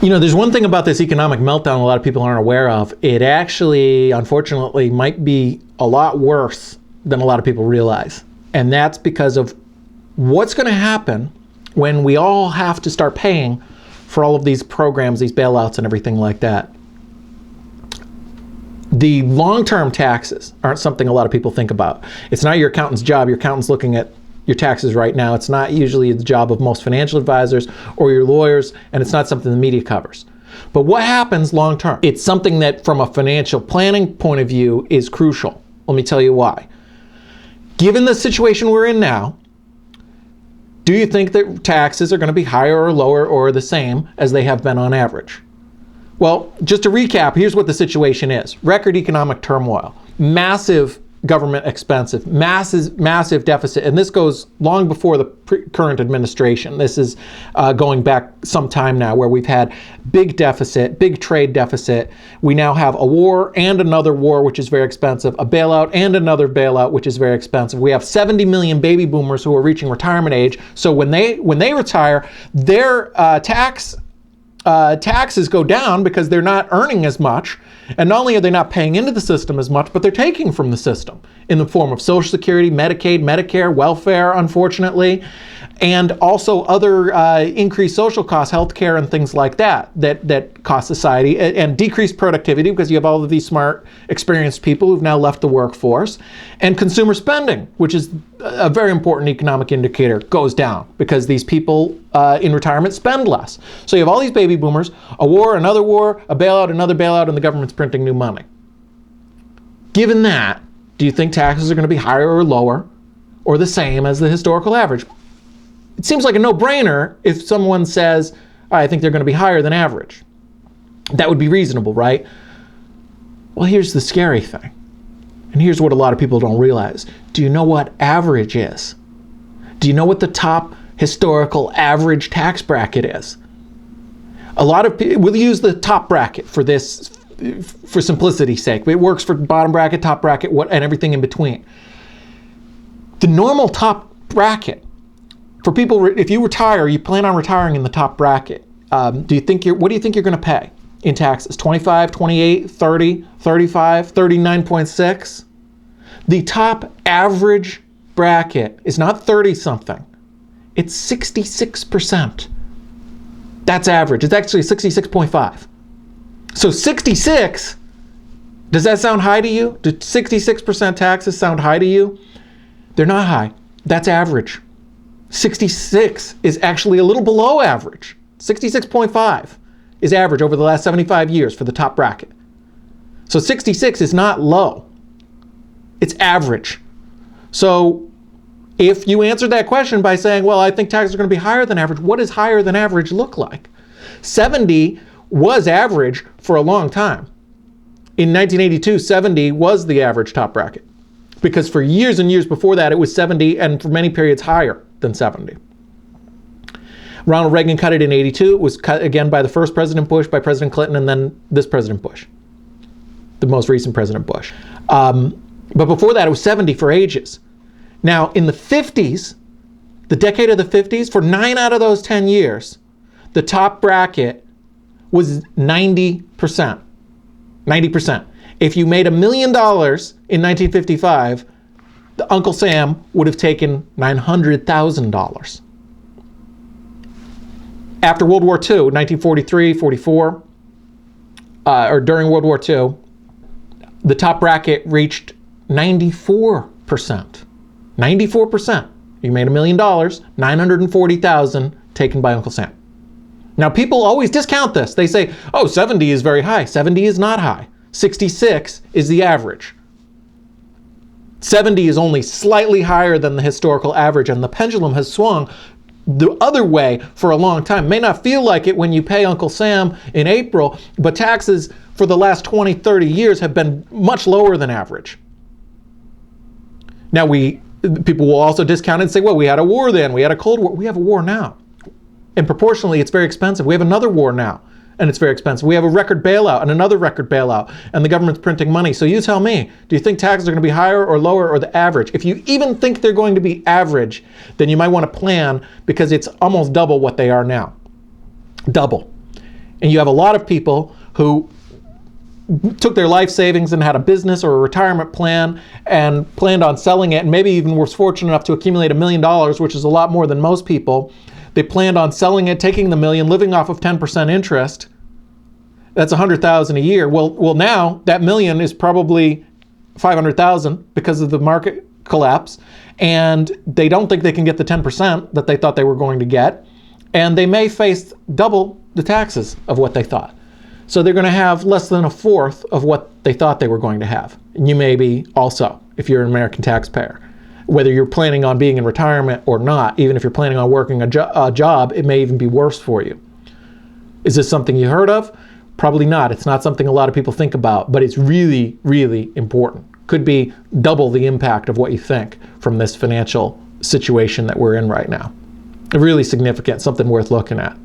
You know, there's one thing about this economic meltdown a lot of people aren't aware of. It actually, unfortunately, might be a lot worse than a lot of people realize. And that's because of what's going to happen when we all have to start paying for all of these programs, these bailouts and everything like that. The long-term taxes aren't something a lot of people think about. It's not your accountant's job. Your accountant's looking at your taxes right now. It's not usually the job of most financial advisors or your lawyers, and it's not something the media covers. But what happens long term? It's something that from a financial planning point of view is crucial. Let me tell you why. Given the situation we're in now, do you think that taxes are going to be higher or lower or the same as they have been on average? Well, just to recap, here's what the situation is. Record economic turmoil, massive government expenses, massive deficit, and this goes long before the current administration. This is going back some time now where we've had big deficit, big trade deficit. We now have a war and another war, which is very expensive, a bailout and another bailout, which is very expensive. We have 70 million baby boomers who are reaching retirement age. So when they retire, their taxes go down because they're not earning as much. And not only are they not paying into the system as much, but they're taking from the system in the form of Social Security, Medicaid, Medicare, welfare, unfortunately, and also other increased social costs, healthcare and things like that cost society, and decreased productivity because you have all of these smart, experienced people who've now left the workforce, and consumer spending, which is a very important economic indicator, goes down because these people in retirement spend less. So you have all these baby boomers, a war, another war, a bailout, another bailout, and the government's printing new money. Given that, do you think taxes are going to be higher or lower or the same as the historical average? It seems like a no-brainer if someone says, I think they're going to be higher than average. That would be reasonable, right? Well, here's the scary thing. And here's what a lot of people don't realize. Do you know what average is? Do you know what the top historical average tax bracket is? A lot of people, we'll use the top bracket for this, for simplicity's sake. It works for bottom bracket, top bracket, and everything in between. The normal top bracket, for people, if you retire, you plan on retiring in the top bracket. What do you think you're going to pay in taxes? 25, 28, 30, 35, 39.6? The top average bracket is not 30-something. It's 66%. That's average. It's actually 66.5. So 66, does that sound high to you? Do 66% taxes sound high to you? They're not high. That's average. 66 is actually a little below average. 66.5 is average over the last 75 years for the top bracket. So 66 is not low. It's average. So if you answered that question by saying, well, I think taxes are going to be higher than average, what does higher than average look like? 70 was average for a long time. In 1982, 70 was the average top bracket. Because for years and years before that, it was 70, and for many periods higher than 70. Ronald Reagan cut it in 82. It was cut again by the first President Bush, by President Clinton, and then this President Bush, the most recent President Bush. But before that, it was 70 for ages. Now, in the 50s, the decade of the 50s, for 9 out of those 10 years, the top bracket was 90%. 90%. If you made $1 million in 1955, Uncle Sam would have taken $900,000. After World War II, 1943, 44, or during World War II, the top bracket reached 94%. 94%. You made $1 million, $940,000 taken by Uncle Sam. Now, people always discount this. They say, oh, 70 is very high. 70 is not high. 66 is the average. 70 is only slightly higher than the historical average, and the pendulum has swung the other way for a long time. It may not feel like it when you pay Uncle Sam in April, but taxes for the last 20, 30 years have been much lower than average. Now, people will also discount it and say, well, we had a war then, we had a Cold War. We have a war now. And proportionally, it's very expensive. We have another war now, and it's very expensive. We have a record bailout and another record bailout, and the government's printing money. So you tell me, do you think taxes are going to be higher or lower or the average? If you even think they're going to be average, then you might want to plan, because it's almost double what they are now. Double. And you have a lot of people who took their life savings and had a business or a retirement plan and planned on selling it, and maybe even was fortunate enough to accumulate $1 million, which is a lot more than most people. They planned on selling it, taking the $1 million, living off of 10% interest. That's $100,000 a year. Well, now that $1 million is probably $500,000 because of the market collapse, and they don't think they can get the 10% that they thought they were going to get, and they may face double the taxes of what they thought. So they're going to have less than a fourth of what they thought they were going to have. And you may be also, if you're an American taxpayer. Whether you're planning on being in retirement or not, even if you're planning on working a job, it may even be worse for you. Is this something you heard of? Probably not. It's not something a lot of people think about, but it's really, really important. Could be double the impact of what you think from this financial situation that we're in right now. Really significant, something worth looking at.